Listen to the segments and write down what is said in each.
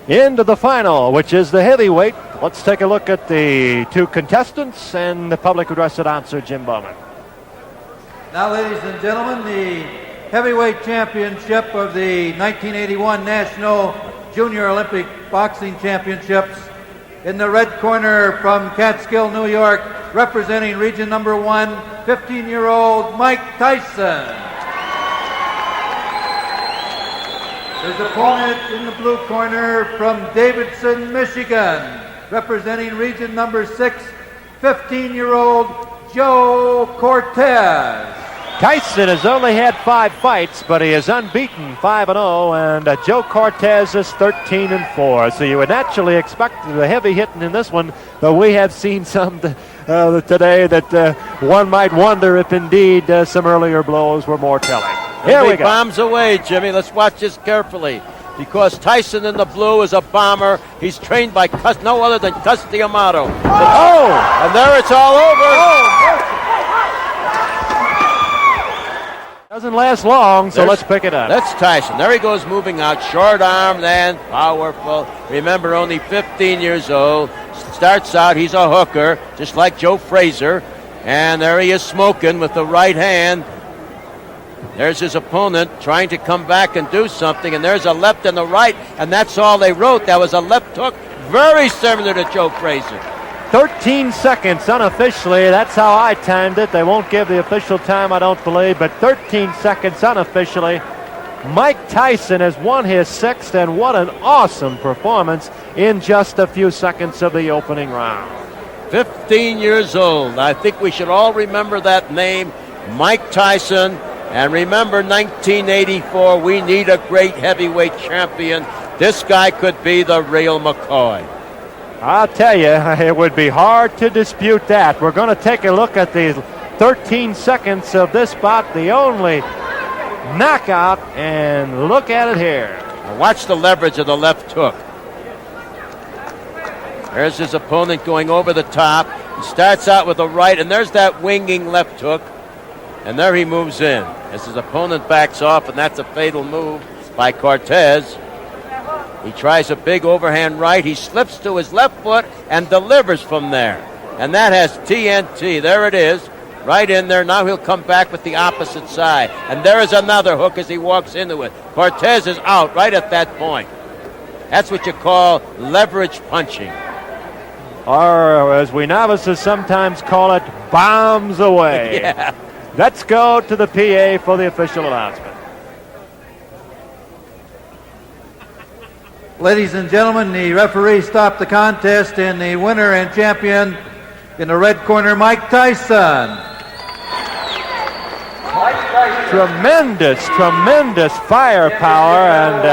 into the final, which is the heavyweight. Let's take a look at the two contestants and the public address announcer, Jim Bowman. Now, ladies and gentlemen, the heavyweight championship of the 1981 National Junior Olympic Boxing Championships. In the red corner from Catskill, New York, representing region number 1, 15-year-old Mike Tyson. His opponent in the blue corner from Davidson, Michigan, representing region number 6, 15-year-old Joe Cortez. Tyson has only had 5 fights, but he is unbeaten, 5-0, and Joe Cortez is 13-4. So you would naturally expect the heavy hitting in this one, but we have seen some today that one might wonder if indeed some earlier blows were more telling. Here we go. Bombs away, Jimmy. Let's watch this carefully, because Tyson in the blue is a bomber. He's trained by no other than Cus D'Amato. Oh! And there it's all over. Oh! Doesn't last long, so let's pick it up. That's Tyson. There he goes, moving out. Short armed and powerful. Remember, only 15 years old. Starts out, he's a hooker, just like Joe Frazier. And there he is smoking with the right hand. There's his opponent trying to come back and do something. And there's a left and a right. And that's all they wrote. That was a left hook. Very similar to Joe Frazier. 13 seconds unofficially. That's how I timed it. They won't give the official time, I don't believe, but 13 seconds unofficially. Mike Tyson has won his 6th, and what an awesome performance in just a few seconds of the opening round. 15 years old. I think we should all remember that name, Mike Tyson. And remember 1984, we need a great heavyweight champion. This guy could be the real McCoy. I'll tell you, it would be hard to dispute that. We're going to take a look at the 13 seconds of this bout, the only knockout, and look at it here. Now watch the leverage of the left hook. There's his opponent going over the top. He starts out with the right, and there's that winging left hook. And there he moves in as his opponent backs off, and that's a fatal move by Cortez. He tries a big overhand right. He slips to his left foot and delivers from there. And that has TNT. There it is, right in there. Now he'll come back with the opposite side. And there is another hook as he walks into it. Cortez is out right at that point. That's what you call leverage punching. Or as we novices sometimes call it, bombs away. Yeah. Let's go to the PA for the official announcement. Ladies and gentlemen, the referee stopped the contest, and the winner and champion in the red corner, Mike Tyson. Tremendous firepower, and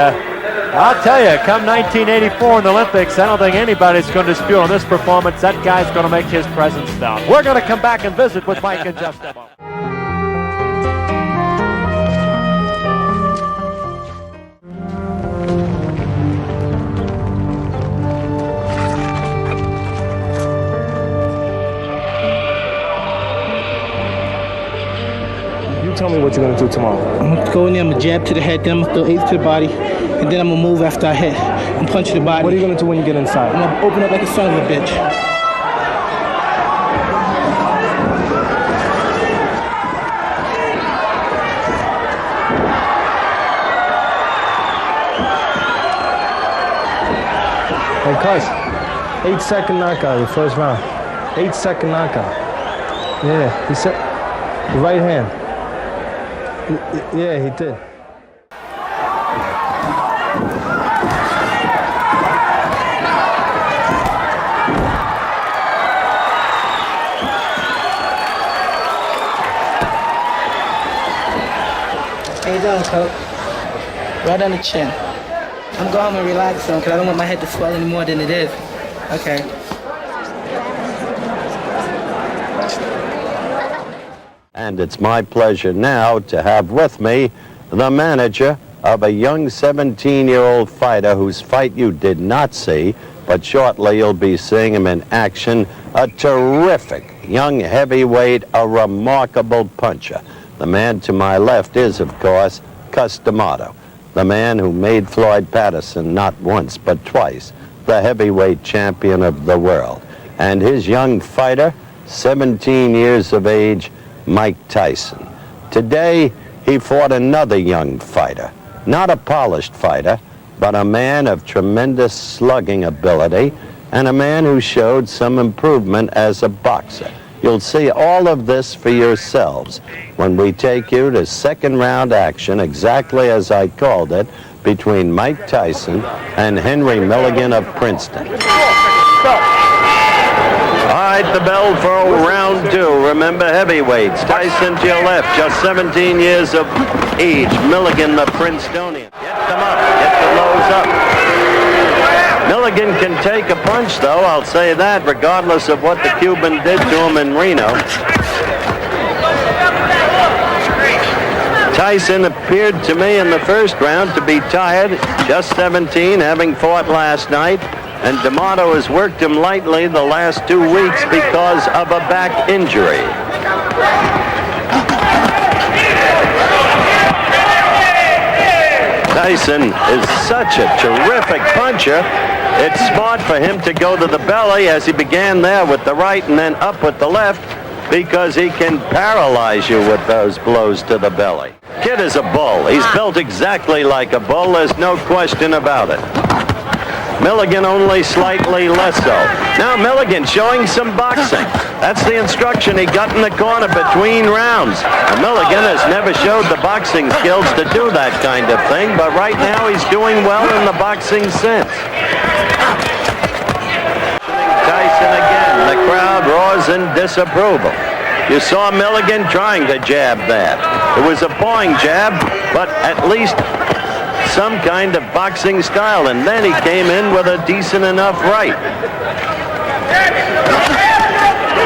I'll tell you, come 1984 in the Olympics, I don't think anybody's going to dispute on this performance. That guy's going to make his presence known. We're going to come back and visit with Mike in just a moment. Tell me what you're going to do tomorrow. I'm going to go in there, I'm going to jab to the head, then I'm going to throw 8 to the body, and then I'm going to move after I hit. I'm punching the body. What are you going to do when you get inside? I'm going to open up like a son of a bitch. Hey, Cuz, 8-second knockout, the first round. 8-second knockout. Yeah, he said, the right hand. Yeah, he did. How you doing, Coach? Right on the chin. I'm going to relax on because I don't want my head to swell any more than it is. Okay. And it's my pleasure now to have with me the manager of a young 17-year-old fighter whose fight you did not see, but shortly you'll be seeing him in action. A terrific young heavyweight, a remarkable puncher. The man to my left is, of course, Cus D'Amato. the man who made Floyd Patterson not once but twice the heavyweight champion of the world. And his young fighter, 17 years of age, Mike Tyson. Today, he fought another young fighter, not a polished fighter, but a man of tremendous slugging ability and a man who showed some improvement as a boxer. You'll see all of this for yourselves when we take you to second round action, exactly as I called it, between Mike Tyson and Henry Milligan of Princeton. All right, the bell for round two. Remember, heavyweights. Tyson to your left, just 17 years of age. Milligan, the Princetonian. Get them up. Get the lows up. Milligan can take a punch, though, I'll say that, regardless of what the Cuban did to him in Reno. Tyson appeared to me in the first round to be tired, just 17, having fought last night. And D'Amato has worked him lightly the last 2 weeks because of a back injury. Tyson is such a terrific puncher. It's smart for him to go to the belly as he began there with the right and then up with the left, because he can paralyze you with those blows to the belly. Kid is a bull. He's built exactly like a bull. There's no question about it. Milligan only slightly less so. Now Milligan showing some boxing. That's the instruction he got in the corner between rounds. And Milligan has never showed the boxing skills to do that kind of thing, but right now he's doing well in the boxing sense. Tyson again. The crowd roars in disapproval. You saw Milligan trying to jab that. It was a pawing jab, but at least some kind of boxing style, and then he came in with a decent enough right.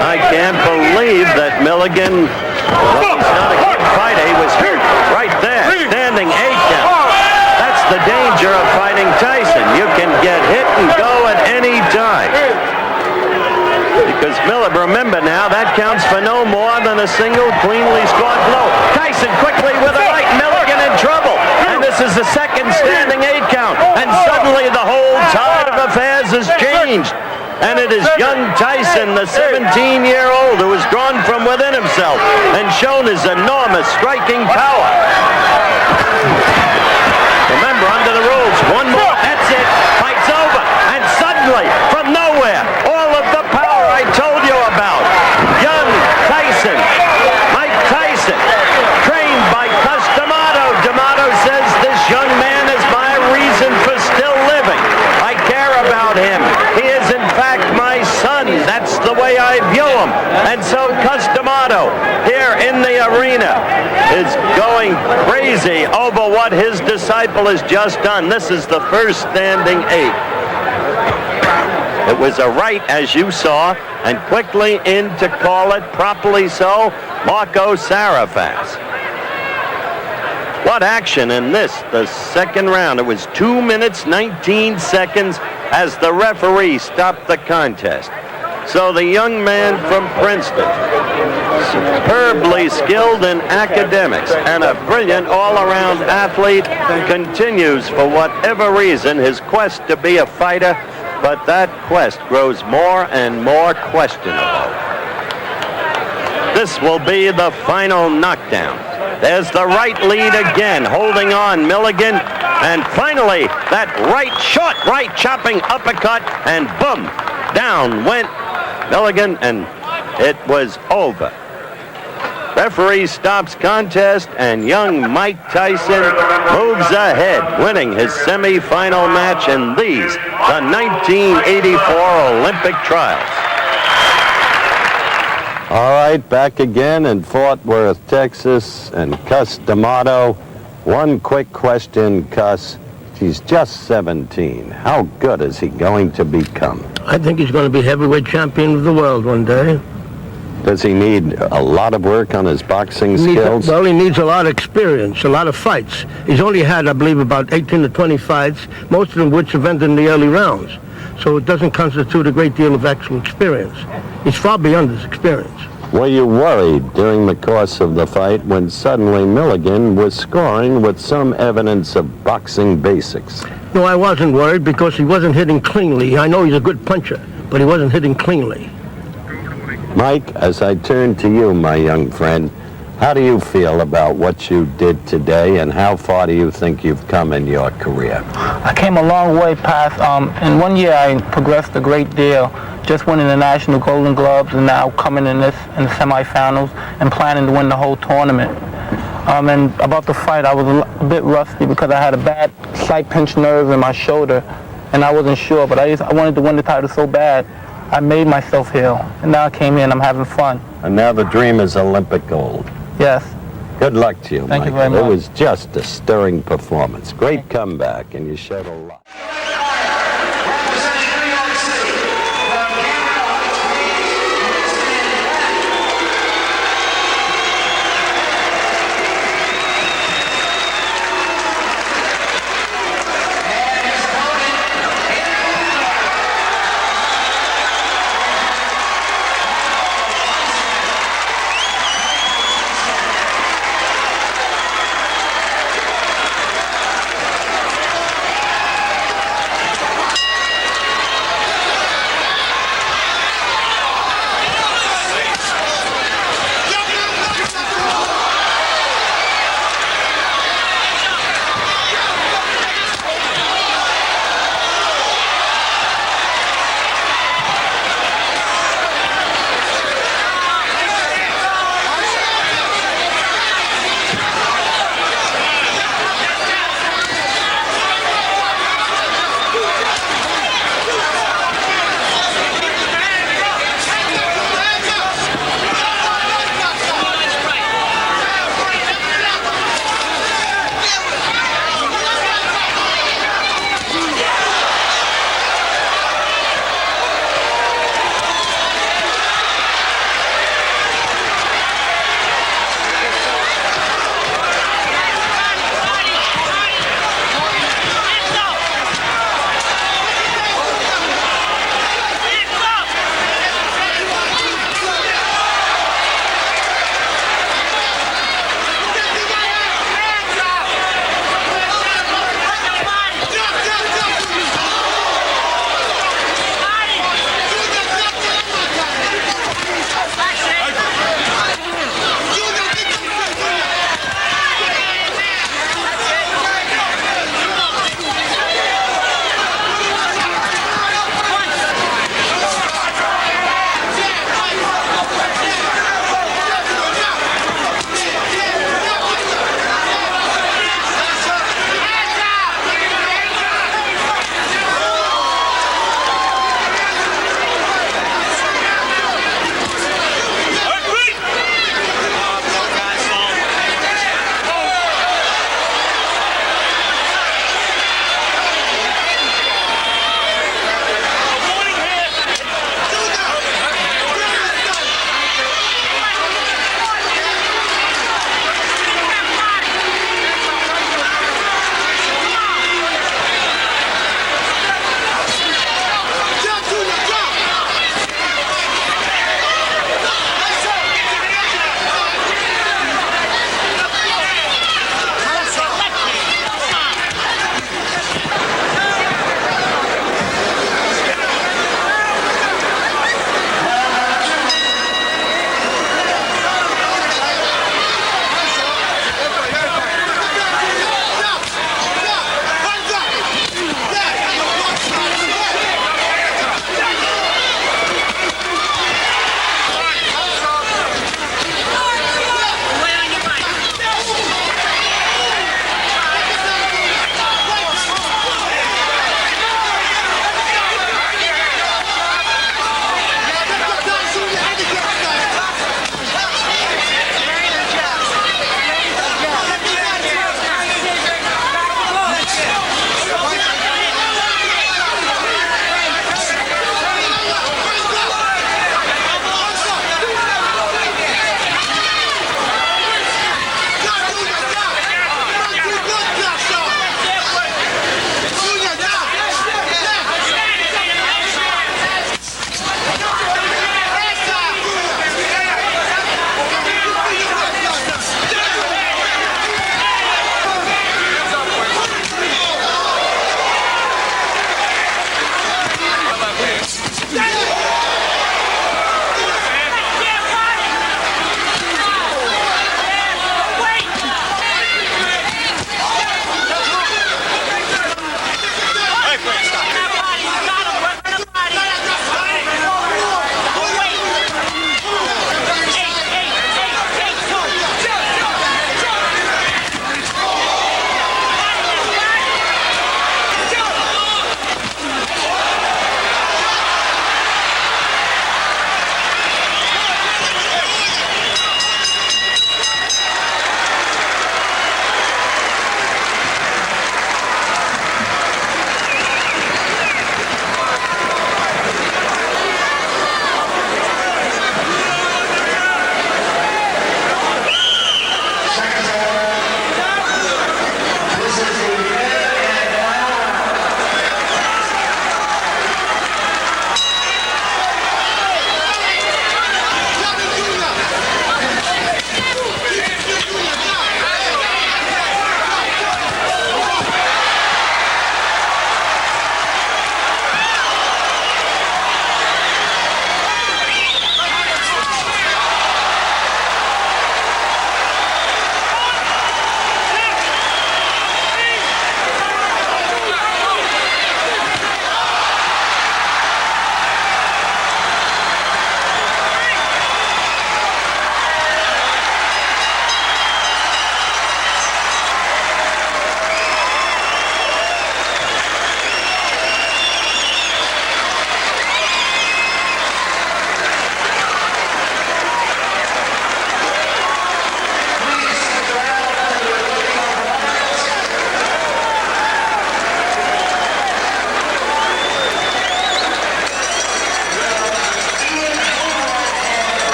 I can't believe that Milligan, well, he's not a good fighter. He was hurt right there, standing 8 count. That's the danger of fighting Tyson. You can get hit and go at any time. Because remember now, that counts for no more than a single cleanly scored blow. Tyson quickly with a right, Milligan in trouble. And this is the second standing 8 count. And suddenly the whole tide of affairs has changed. And it is young Tyson, the 17-year-old, who has grown from within himself and shown his enormous striking power. Remember, under the rules, one more, that's it, fight's over. And suddenly, from nowhere, all of the power I told you about. Young Tyson, Mike Tyson, trained by D'Amato. D'Amato says this young man is my reason for still living. I care about him. He is in fact my son. That's the way I view him. And so D'Amato here in the arena is going crazy over what his disciple has just done. This is the first standing 8. It was a right, as you saw, and quickly in to call it, properly so, Marco Sarafas. What action in this, the second round. It was 2 minutes, 19 seconds as the referee stopped the contest. So the young man from Princeton, superbly skilled in academics and a brilliant all-around athlete, continues for whatever reason his quest to be a fighter, but that quest grows more and more questionable. This will be the final knockdown. There's the right lead again, holding on Milligan, and finally that right, short right chopping uppercut, and boom, down went Milligan, and it was over. Referee stops contest, and young Mike Tyson moves ahead, winning his semi-final match in these, the 1984 Olympic trials. All right, back again in Fort Worth, Texas, and Cus D'Amato. One quick question, Cus. He's just 17. How good is he going to become? I think he's going to be heavyweight champion of the world one day. Does he need a lot of work on his boxing skills? Well, he needs a lot of experience, a lot of fights. He's only had, I believe, about 18 to 20 fights, most of them which have ended in the early rounds. So it doesn't constitute a great deal of actual experience. He's far beyond his experience. Were you worried during the course of the fight when suddenly Milligan was scoring with some evidence of boxing basics? No, I wasn't worried because he wasn't hitting cleanly. I know he's a good puncher, but he wasn't hitting cleanly. Mike, as I turn to you, my young friend, how do you feel about what you did today, and how far do you think you've come in your career? I came a long way past. In 1 year, I progressed a great deal. Just winning the National Golden Gloves, and now coming in the semifinals and planning to win the whole tournament. And about the fight, I was a bit rusty because I had a bad slight pinched nerve in my shoulder, and I wasn't sure. But I wanted to win the title so bad, I made myself heal. And now I came in, I'm having fun. And now the dream is Olympic gold. Yes. Good luck to you, Thank you Michael. very much. It was just a stirring performance. Great comeback, and you showed a lot.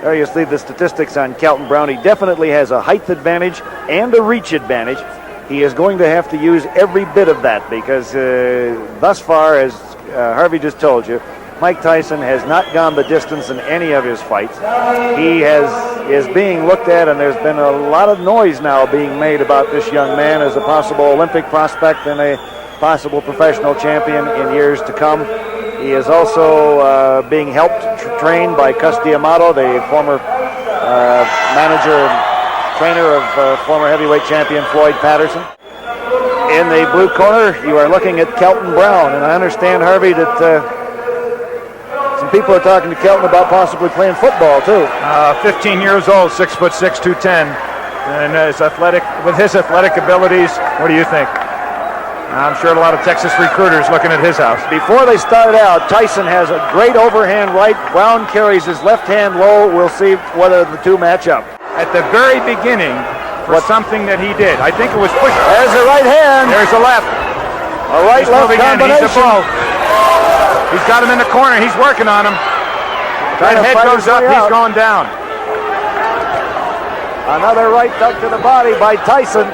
Variously, the statistics on Kelton Brown, he definitely has a height advantage and a reach advantage. He is going to have to use every bit of that because thus far, as Harvey just told you, Mike Tyson has not gone the distance in any of his fights. He is being looked at, and there's been a lot of noise now being made about this young man as a possible Olympic prospect and a possible professional champion in years to come. He is also being helped trained by Custy Amato, the former manager and trainer of former heavyweight champion Floyd Patterson. In the blue corner, you are looking at Kelton Brown, and I understand, Harvey, that some people are talking to Kelton about possibly playing football too. 15 years old, 6'6", 210, and with his athletic abilities, what do you think? I'm sure a lot of Texas recruiters looking at his house. Before they start out, Tyson has a great overhand right. Brown carries his left hand low. We'll see whether the two match up. At the very beginning, for something that he did, I think it was push. There's the right hand. There's the left. A right-left combination. He's a ball. He's got him in the corner. He's working on him. That head goes up. He's going down. Another right tuck to the body by Tyson.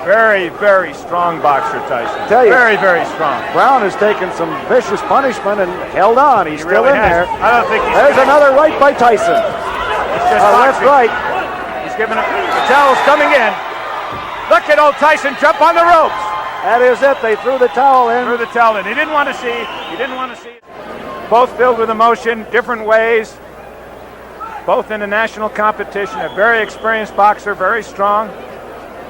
Very, very strong boxer, Tyson. Tell you, very, very strong. Brown has taken some vicious punishment and held on. He's still really in there. I don't think There's another right by Tyson. Left right. He's giving it. The towel's coming in. Look at old Tyson jump on the ropes. That is it. They threw the towel in. Threw the towel in. He didn't want to see. He didn't want to see it. Both filled with emotion, different ways. Both in the national competition. A very experienced boxer, very strong.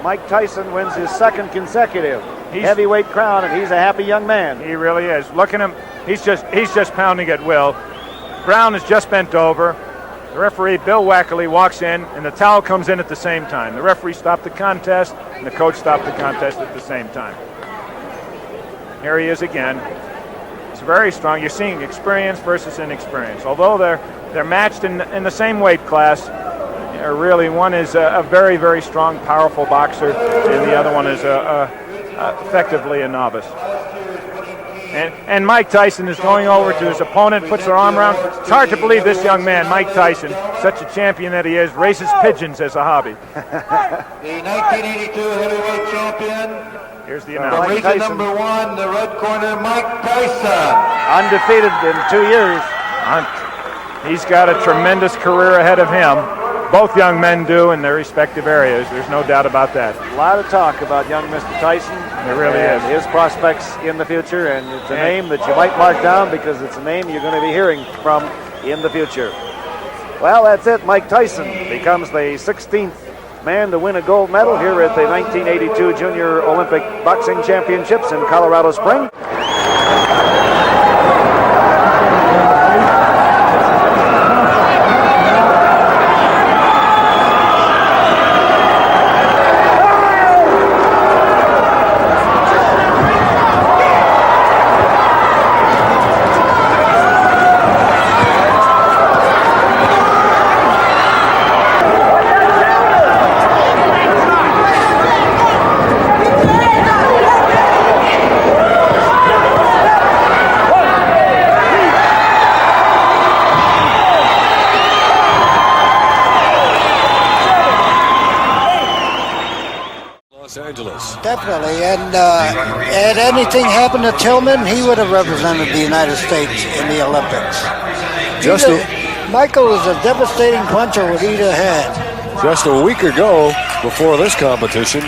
Mike Tyson wins his second consecutive heavyweight crown, and he's a happy young man. He really is. Look at him. He's just pounding at will. Brown has just bent over. The referee, Bill Wackerly, walks in, and the towel comes in at the same time. The referee stopped the contest, and the coach stopped the contest at the same time. Here he is again. He's very strong. You're seeing experience versus inexperience. Although they're matched in the same weight class, really one is a very, very strong, powerful boxer, and the other one is effectively a novice. And Mike Tyson is going over to his opponent, puts their arm around. It's hard to believe this young man, Mike Tyson, such a champion that he is, raises pigeons as a hobby. The 1982 heavyweight champion. Here's the announcement. Region number 1, the red corner, Mike Tyson. Undefeated in 2 years. He's got a tremendous career ahead of him. Both young men do in their respective areas. There's no doubt about that. A lot of talk about young Mr. Tyson. There really is. His prospects in the future, and it's a name that you might mark down because it's a name you're going to be hearing from in the future. Well, that's it. Mike Tyson becomes the 16th man to win a gold medal here at the 1982 Junior Olympic Boxing Championships in Colorado Springs. Definitely, and had anything happened to Tillman, he would have represented the United States in the Olympics. Michael is a devastating puncher with either hand. Just a week ago, before this competition,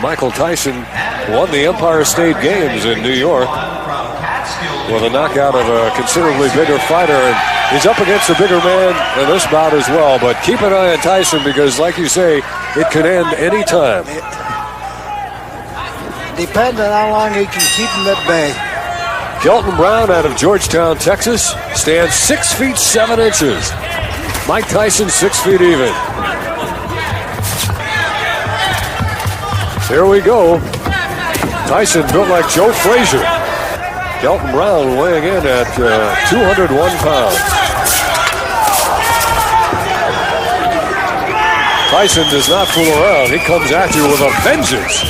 Michael Tyson won the Empire State Games in New York with a knockout of a considerably bigger fighter, and he's up against a bigger man in this bout as well. But keep an eye on Tyson because, like you say, it could end any time. Depends on how long he can keep him at bay. Kelton Brown out of Georgetown, Texas, stands 6 feet 7 inches. Mike Tyson 6 feet even. Here we go. Tyson built like Joe Frazier. Kelton Brown weighing in at 201 pounds. Tyson does not fool around. He comes at you with a vengeance.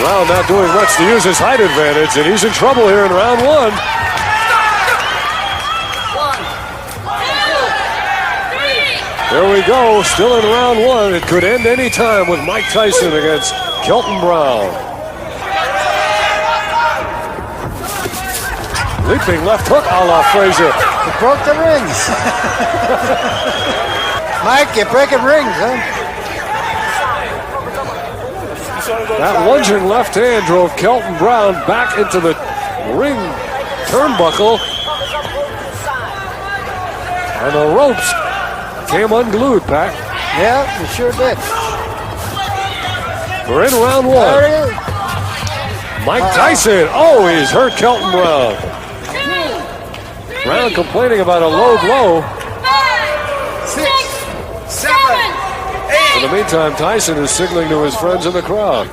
Brown not doing much to use his height advantage, and he's in trouble here in round one. There we go, still in round one. It could end any time with Mike Tyson against Kelton Brown. Leaping left hook a la Frazier. You broke the rings. Mike, you're breaking rings, huh? That lunging left hand drove Kelton Brown back into the ring turnbuckle. And the ropes came unglued, Pat. Yeah, you sure did. We're in round one. Mike Tyson. Oh, he's hurt Kelton Brown. Brown complaining about a low blow. 6, 7, 8. In the meantime, Tyson is signaling to his friends in the crowd.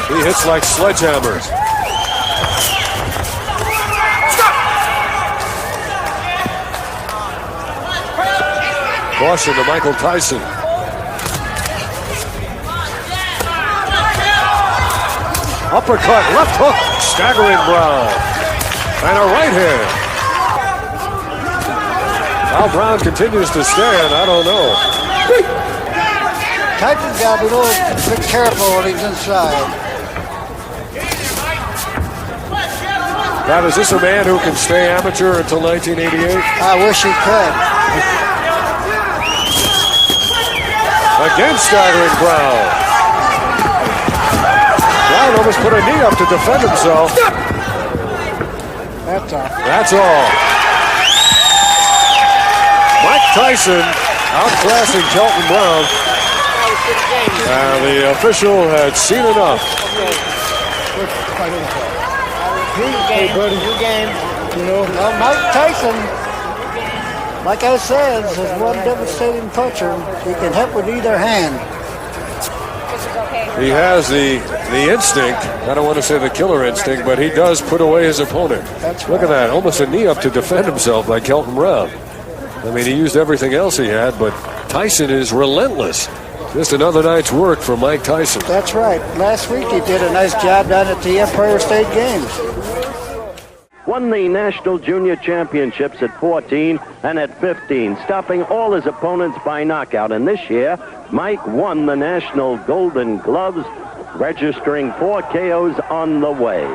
He hits like sledgehammers. Caution to Michael Tyson. Uppercut, left hook, staggering Brown. And a right hand. How Brown continues to stand, I don't know. Tyson's got to be a little bit careful when he's inside. Now, is this a man who can stay amateur until 1988? I wish he could. Again, staggering Brown. Brown almost put a knee up to defend himself. That's all. That's all. Mike Tyson outclassing Kelton Brown. And the official had seen enough. Hey, buddy. You game. You know, Mike Tyson, like I said, is one devastating puncher. He can hit with either hand. He has the instinct. I don't want to say the killer instinct, but he does put away his opponent. That's right. Look at that. Almost a knee up to defend himself by Kelton Brown. I mean, he used everything else he had, but Tyson is relentless. Just another night's work for Mike Tyson. That's right. Last week he did a nice job down at the Empire State Games. Won the National Junior Championships at 14 and at 15, stopping all his opponents by knockout. And this year, Mike won the National Golden Gloves, registering 4 KOs on the way.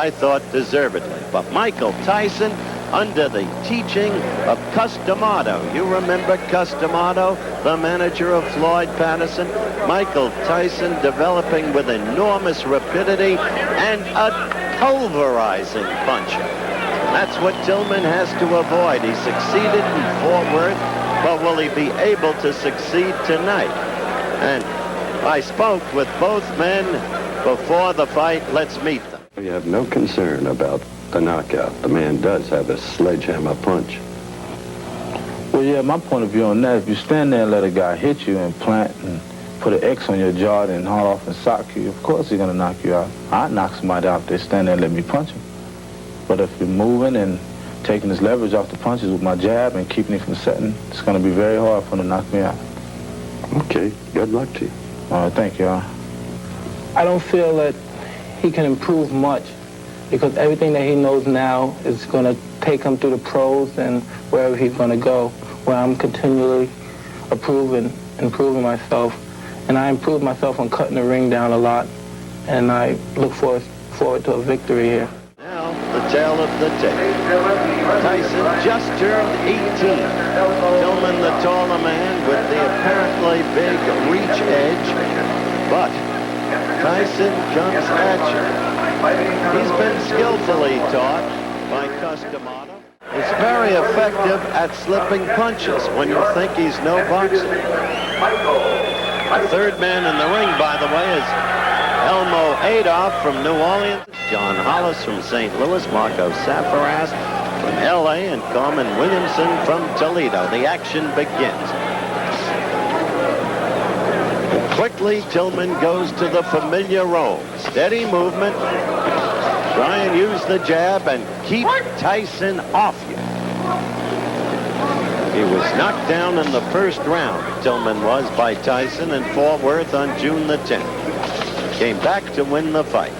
I thought deservedly. But Michael Tyson, under the teaching of Customato. You remember Customato, the manager of Floyd Patterson? Michael Tyson developing with enormous rapidity and a pulverizing puncher. That's what Tillman has to avoid. He succeeded in Fort Worth, but will he be able to succeed tonight? And I spoke with both men before the fight. Let's meet them. You have no concern about the knockout. The man does have a sledgehammer punch. Well, yeah, my point of view on that, if you stand there and let a guy hit you and plant and put an X on your jaw and haul off and sock you, of course he's going to knock you out. I'd knock somebody out if they stand there and let me punch him. But if you're moving and taking his leverage off the punches with my jab and keeping him from setting, it's going to be very hard for him to knock me out. Okay, good luck to you. All right, thank you. I don't feel that he can improve much because everything that he knows now is going to take him through the pros and wherever he's going to go, where I'm continually improving myself. And I improved myself on cutting the ring down a lot, and I look forward to a victory here. Now, the tale of the tape. Tyson just turned 18. Tillman, the taller man, with the apparently big reach edge. But Tyson comes at you. He's been skillfully taught by Customato. He's very effective at slipping punches when you think he's no boxer. The third man in the ring, by the way, is Elmo Adolph from New Orleans, John Hollis from St. Louis, Marco Safaras from L.A., and Carmen Williamson from Toledo. The action begins. Quickly, Tillman goes to the familiar role. Steady movement. Try and use the jab and keep Tyson off you. He was knocked down in the first round, Tillman was, by Tyson in Fort Worth on June the 10th. Came back to win the fight.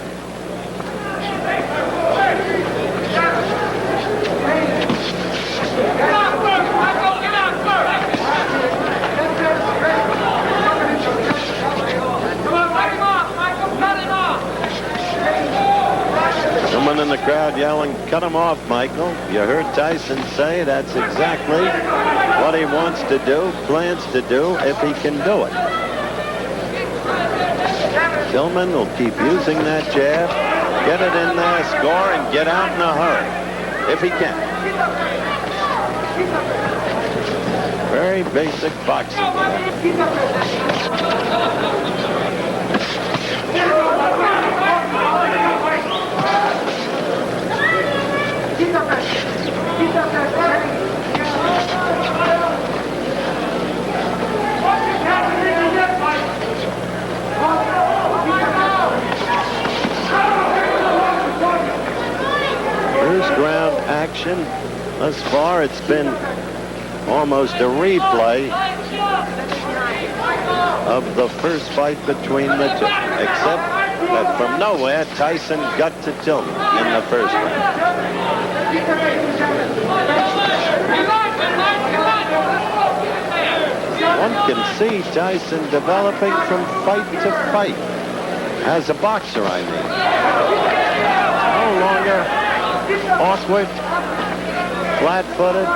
Someone in the crowd yelling, "Cut him off, Michael." You heard Tyson say that's exactly what he wants to do, plans to do, if he can do it. Tillman will keep using that jab, get it in there, score, and get out in a hurry, if he can. Very basic boxing. First round action. Thus far, it's been almost a replay of the first fight between the two, except that from nowhere, Tyson got to Tillman in the first round. One can see Tyson developing from fight to fight. As a boxer, I mean. No longer awkward, flat-footed.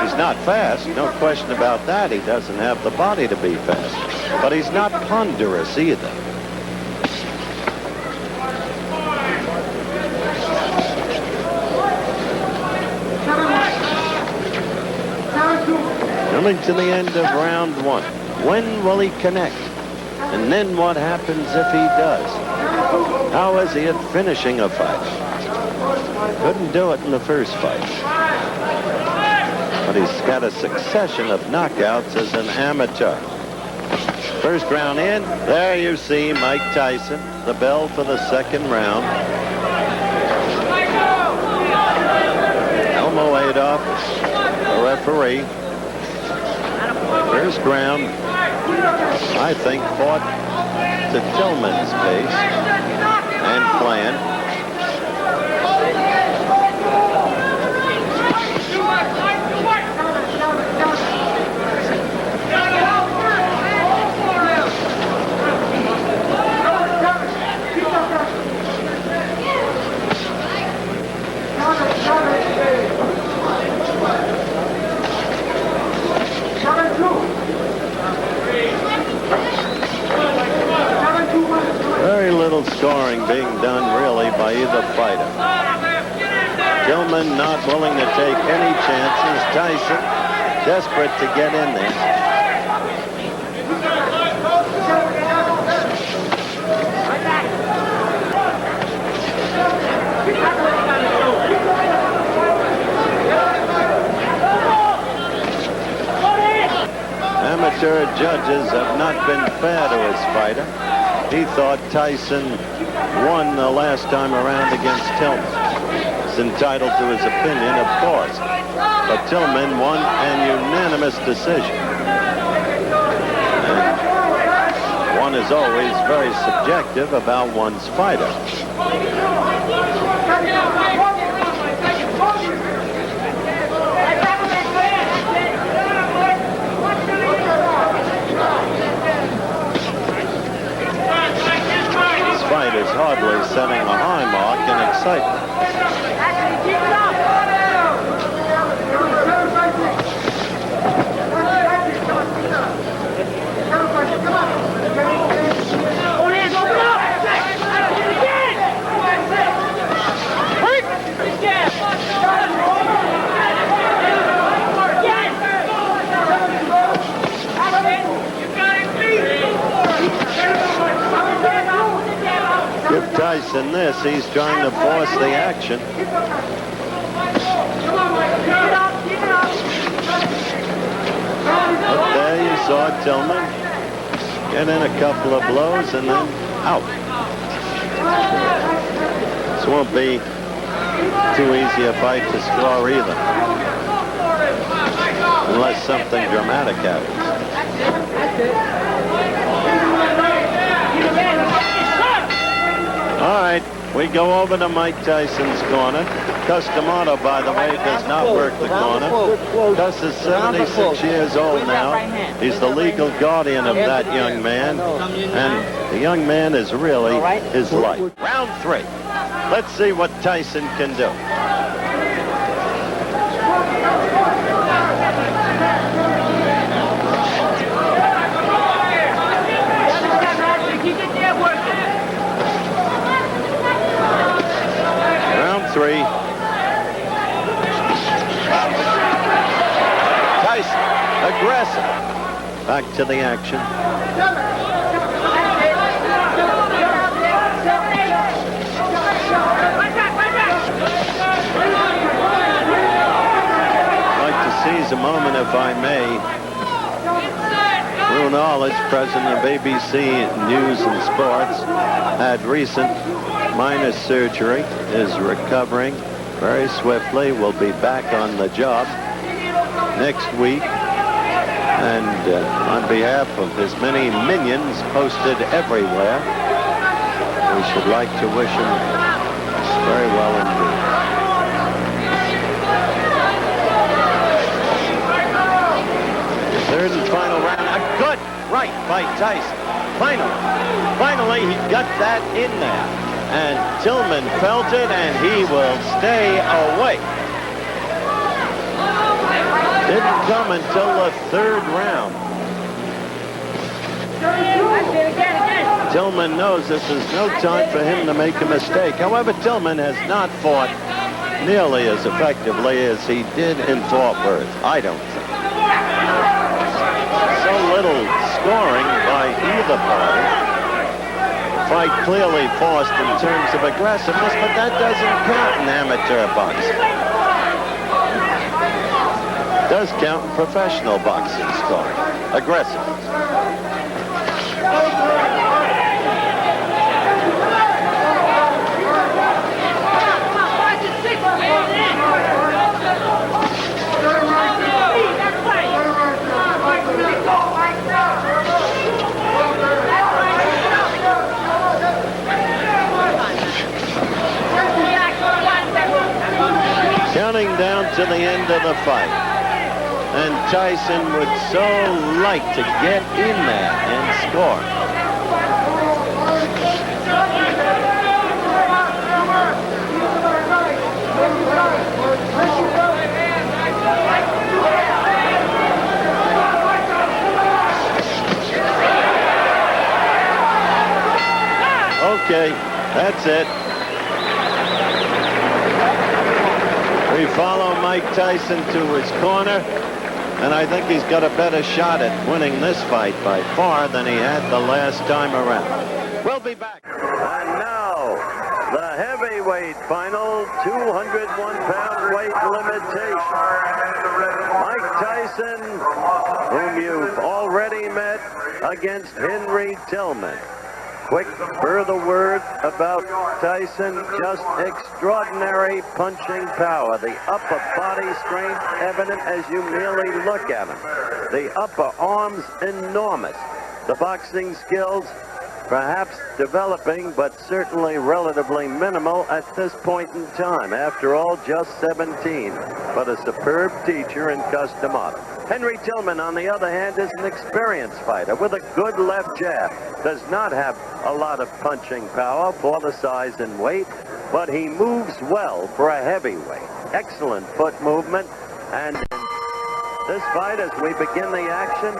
He's not fast, no question about that. He doesn't have the body to be fast. But he's not ponderous either. Coming to the end of round one. When will he connect? And then what happens if he does? How is he at finishing a fight? Couldn't do it in the first fight. But he's got a succession of knockouts as an amateur. First round in. There you see Mike Tyson. The bell for the second round. Elmo Adolph, the referee. First round, I think, fought to Tillman's pace and plan. by either fighter. Tillman not willing to take any chances. Tyson desperate to get in there. Amateur judges have not been fair to his fighter. He thought Tyson won the last time around against Tillman. He's entitled to his opinion, of course. But Tillman won an unanimous decision. And one is always very subjective about one's fighter. Fight is hardly setting a high mark in excitement. Give Tyson this, he's trying to force the action. Up there you saw Tillman get in a couple of blows and then out. This won't be too easy a fight to score either, unless something dramatic happens. All right, we go over to Mike Tyson's corner. Cus D'Amato, by the way, does not work the corner. Cus is 76 years old now. He's the legal guardian of that young man, and the young man is really his life. Round 3. Let's see what Tyson can do. Round 3. Tyson, aggressive. Back to the action. I'd like to seize a moment, if I may. Ron Arledge, president of ABC News and Sports, had recent minor surgery, is recovering very swiftly, will be back on the job next week. And on behalf of his many minions posted everywhere, we should like to wish him very well indeed. Third and final round. A good right by Tyson. Finally, he got that in there. And Tillman felt it, and he will stay away. Didn't come until the 3rd round. Tillman knows this is no time for him to make a mistake. However, Tillman has not fought nearly as effectively as he did in Fort Worth, I don't think. So little scoring by either party. Fight clearly forced in terms of aggressiveness, but that doesn't count in amateur boxing. It does count in professional boxing scoring. Aggressiveness. Counting down to the end of the fight. And Tyson would so like to get in there and score. Okay, that's it. We follow Mike Tyson to his corner, and I think he's got a better shot at winning this fight by far than he had the last time around. We'll be back. And now, the heavyweight final, 201-pound weight limitation. Mike Tyson, whom you've already met, against Henry Tillman. Quick further word about Tyson, just extraordinary punching power. The upper body strength evident as you merely look at him. The upper arms enormous. The boxing skills perhaps developing, but certainly relatively minimal at this point in time. After all, just 17, but a superb teacher in Customato. Henry Tillman, on the other hand, is an experienced fighter with a good left jab. Does not have a lot of punching power for the size and weight, but he moves well for a heavyweight. Excellent foot movement, and in this fight, as we begin the action,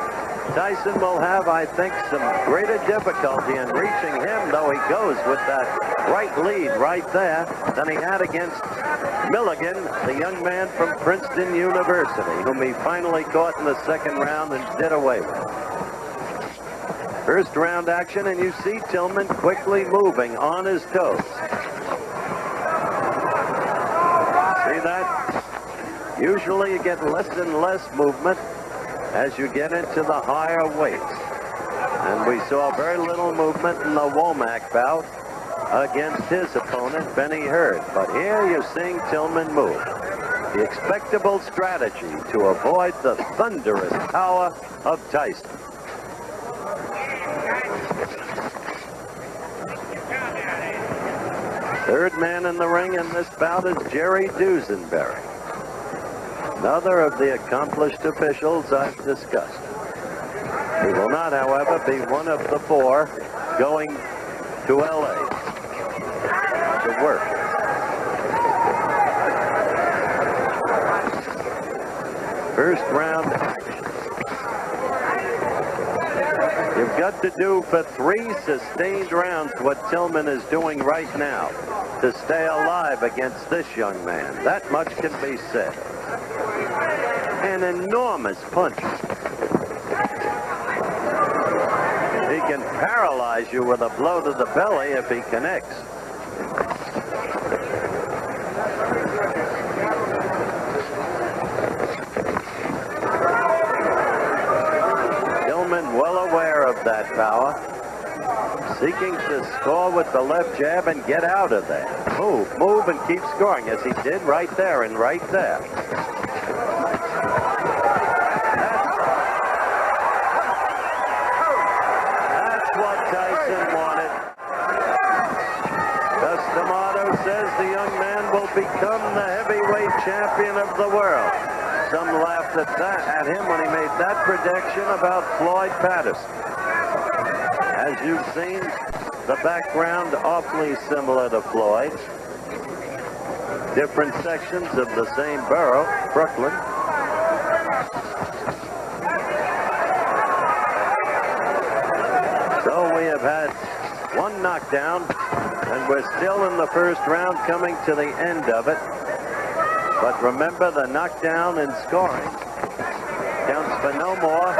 Tyson will have, I think, some greater difficulty in reaching him, though he goes with that right lead right there, than he had against Milligan, the young man from Princeton University, whom he finally caught in the second round and did away with. First round action, and you see Tillman quickly moving on his toes. See that? Usually you get less and less movement as you get into the higher weights. And we saw very little movement in the Womack bout against his opponent, Benny Hurd. But here you're seeing Tillman move. The expectable strategy to avoid the thunderous power of Tyson. Third man in the ring in this bout is Jerry Dusenberry, another of the accomplished officials I've discussed. He will not, however, be one of the four going to L.A. to work. First round. You've got to do for 3 sustained rounds what Tillman is doing right now to stay alive against this young man. That much can be said. An enormous punch. He can paralyze you with a blow to the belly if he connects. Tillman well aware of that power, seeking to score with the left jab and get out of there. Move and keep scoring, as he did right there and right there. That's what Tyson wanted. Customato says the young man will become the heavyweight champion of the world. Some laughed at him when he made that prediction about Floyd Patterson. As you've seen, the background awfully similar to Floyd's. Different sections of the same borough, Brooklyn. So we have had one knockdown, and we're still in the first round, coming to the end of it. But remember, the knockdown and scoring counts for no more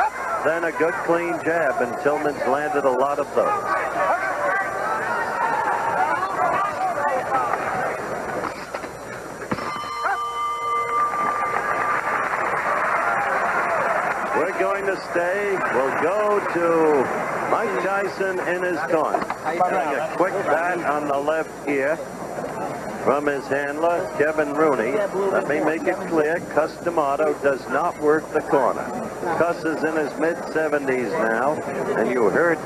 than a good clean jab, and Tillman's landed a lot of those. We're going to stay. We'll go to Mike Tyson in his corner. Getting a quick bat on the left ear from his handler, Kevin Rooney. Let me make it clear, Customato does not work the corner. Cuss is in his mid-70s now, and you heard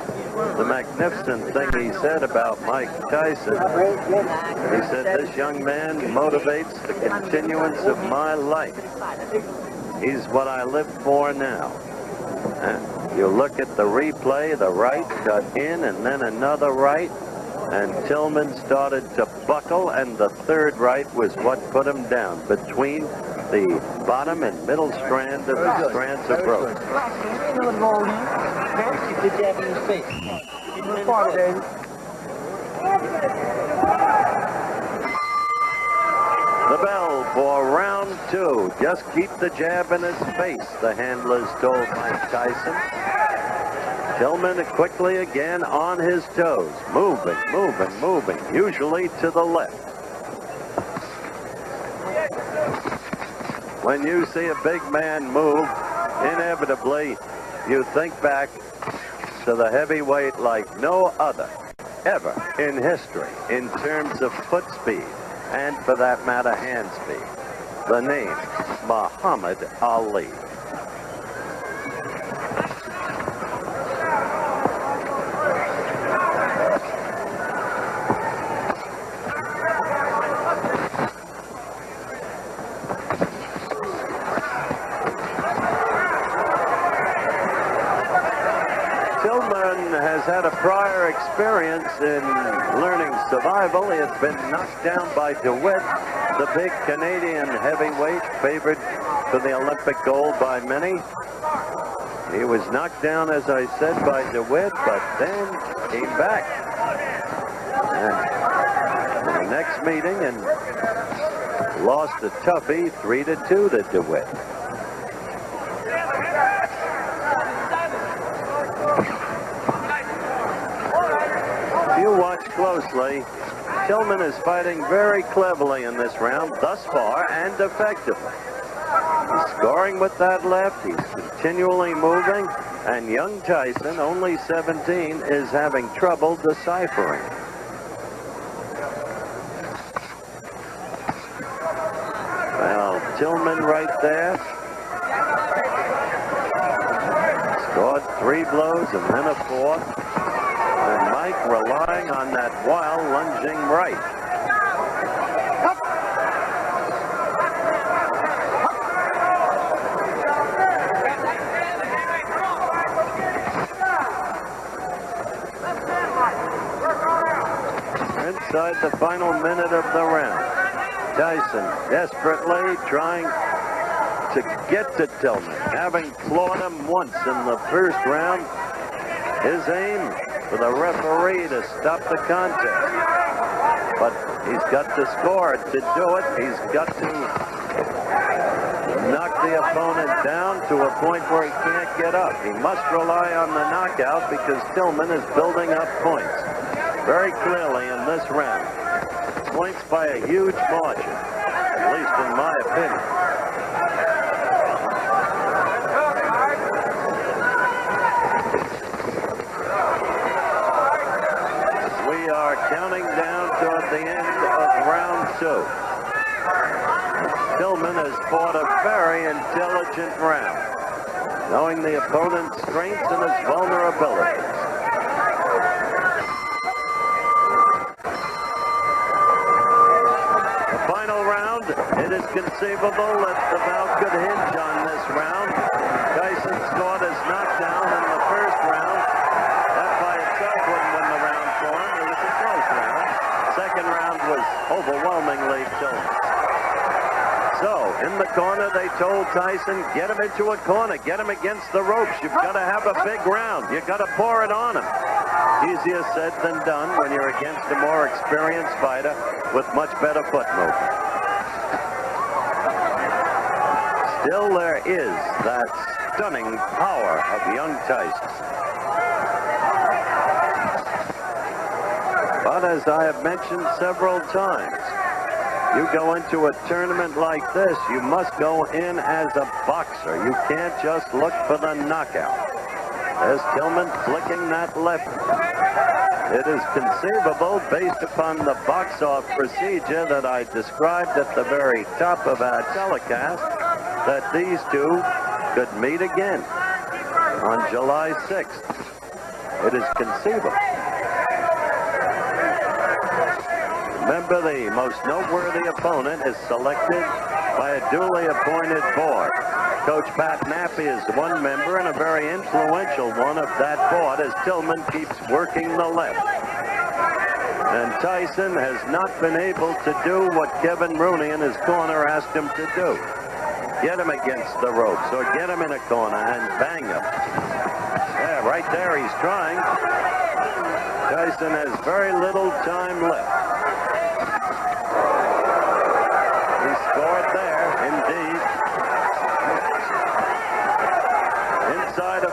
the magnificent thing he said about Mike Tyson. He said, this young man motivates the continuance of my life. He's what I live for now. And you look at the replay, the right got in and then another right, and Tillman started to buckle, and the third right was what put him down between the bottom and middle strand of the strands of rope. The bell for round P.2. Just keep the jab in his face, the handlers told Mike Tyson. Tillman quickly again on his toes, moving, usually to the left. When you see a big man move, inevitably you think back to the heavyweight like no other ever in history in terms of foot speed and, for that matter, hand speed. The name, Muhammad Ali. Tillman has had a prior experience in learning survival. He has been knocked down by DeWitt, the big Canadian heavyweight favored for the Olympic gold by many. He was knocked down, as I said, by DeWitt, but then came back. And in the next meeting and lost a toughie 3-2 to DeWitt. If you watch closely, Tillman is fighting very cleverly in this round thus far and effectively. He's scoring with that left, he's continually moving, and young Tyson, only 17, is having trouble deciphering. Well, Tillman right there. Scored 3 blows and then a 4th. And Mike relying on that wild lunging right. Inside the final minute of the round. Tyson desperately trying to get to Tillman, having clawed him once in the first round. His aim for the referee to stop the contest. But he's got to score to do it. He's got to knock the opponent down to a point where he can't get up. He must rely on the knockout because Tillman is building up points very clearly in this round. Points by a huge margin, at least in my opinion. We are counting down toward the end of round 2. Tillman has fought a very intelligent round, knowing the opponent's strengths and his vulnerabilities. The final round, it is conceivable that the bout could hinge on this round. Tyson scored his knockdown in the first round. That by itself wouldn't win the round for him. It was a close round. Second round was overwhelmingly Tillman. So, in the corner, they told Tyson, get him into a corner, get him against the ropes. You've got to have a big round. You've got to pour it on him. Easier said than done when you're against a more experienced fighter with much better foot movement. Still, there is that stunning power of young Tyson. But as I have mentioned several times, you go into a tournament like this, you must go in as a boxer. You can't just look for the knockout. There's Tillman flicking that left. It is conceivable, based upon the box-off procedure that I described at the very top of our telecast, that these two could meet again on July 6th. It is conceivable. Remember, the most noteworthy opponent is selected by a duly appointed board. Coach Pat Nappy is one member and a very influential one of that board as Tillman keeps working the left. And Tyson has not been able to do what Kevin Rooney in his corner asked him to do. Get him against the ropes or get him in a corner and bang him. Yeah, right there he's trying. Tyson has very little time left. He scored there, indeed.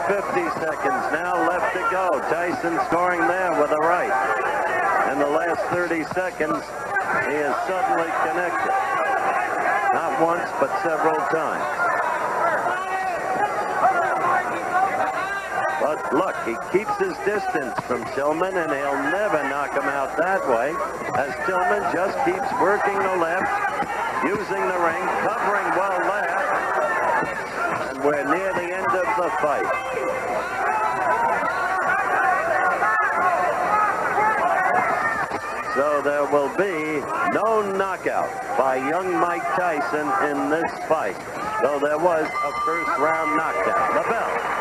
50 seconds now left to go. Tyson scoring there with a right. In the last 30 seconds, he is suddenly connected. Not once, but several times. But look, he keeps his distance from Tillman, and he'll never knock him out that way, as Tillman just keeps working the left, using the ring, covering well there, and we're near the end of the fight. So there will be no knockout by young Mike Tyson in this fight, though there was a first-round knockdown. The bell.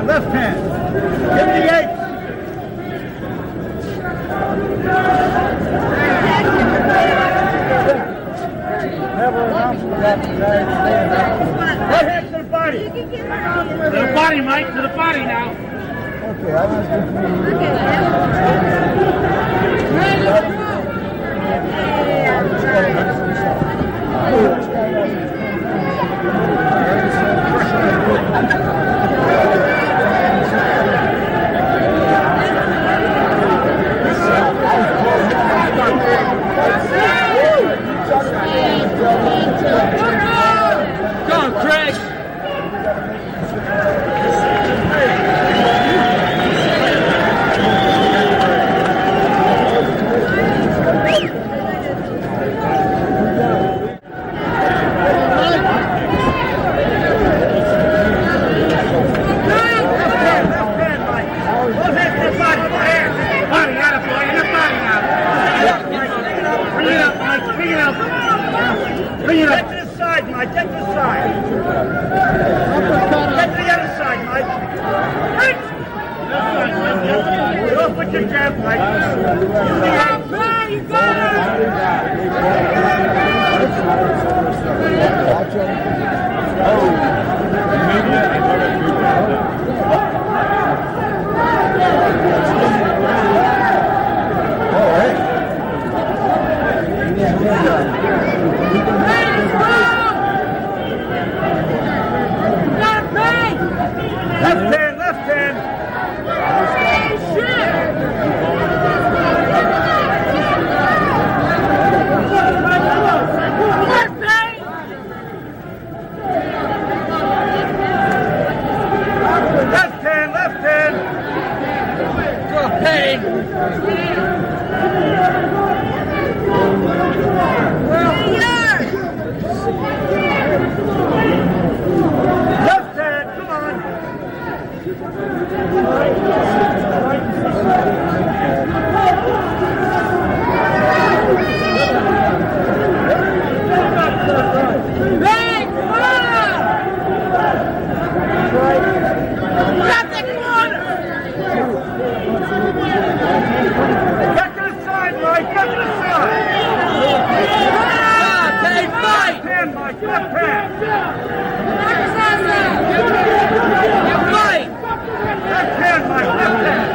Left hand. Give me the eight. Never announced that today. Right hand to the body. To the body, Mike. To the body now. Okay, I want Go on, Craig! Bring it up. Get to the side, Mike. Get to the side. Get to the other side, Mike. Right. Don't put your jab, Mike. You got Left hand. Left hand. Left hand, come on. Right, grab the corner. Get to the side, Mike. Get to the side. Take fight. Left hand, Mike. Left hand. You fight. Left hand, Mike. Left hand.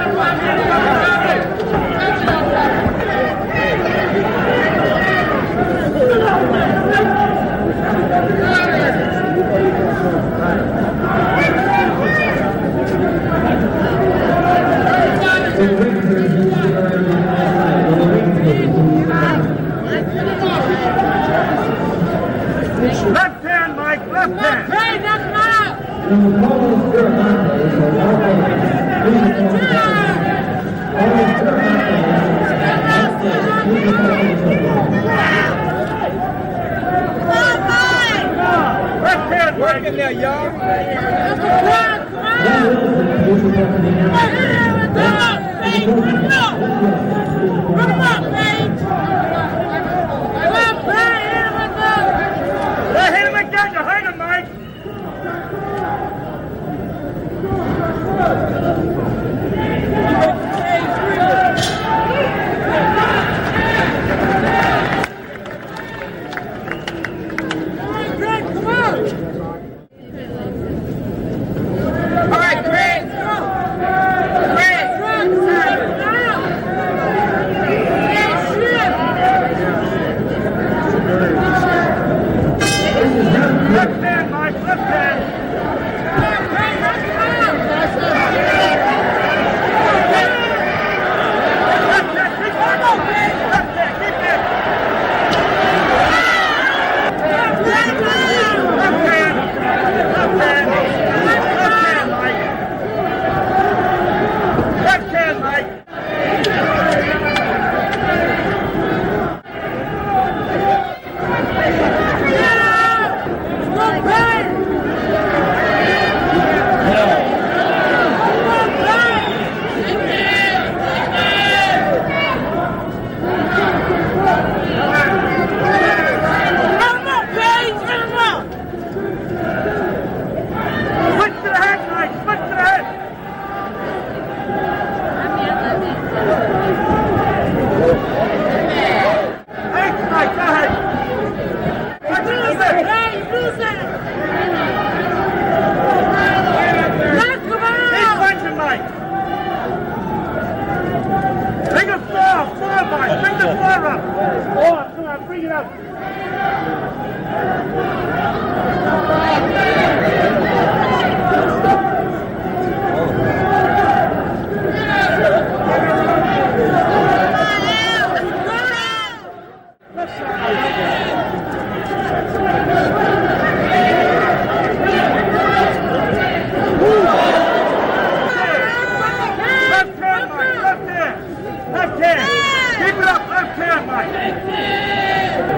Left hand, Mike. Left hand. Hey, that's not out. Left hand, Mike. In there, y'all. Hit him again. You hit him, Mike. All right, Craig.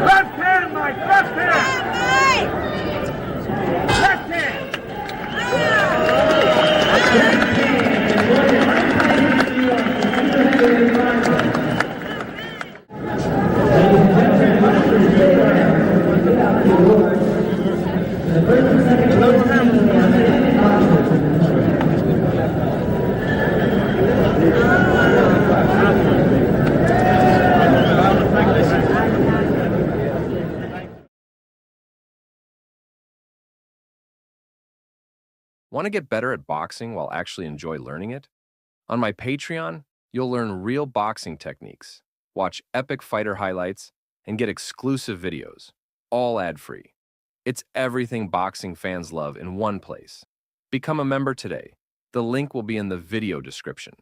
Left hand, Mike. Left hand. Want to get better at boxing while actually enjoy learning it? On my Patreon, you'll learn real boxing techniques, watch epic fighter highlights, and get exclusive videos, all ad-free. It's everything boxing fans love in one place. Become a member today. The link will be in the video description.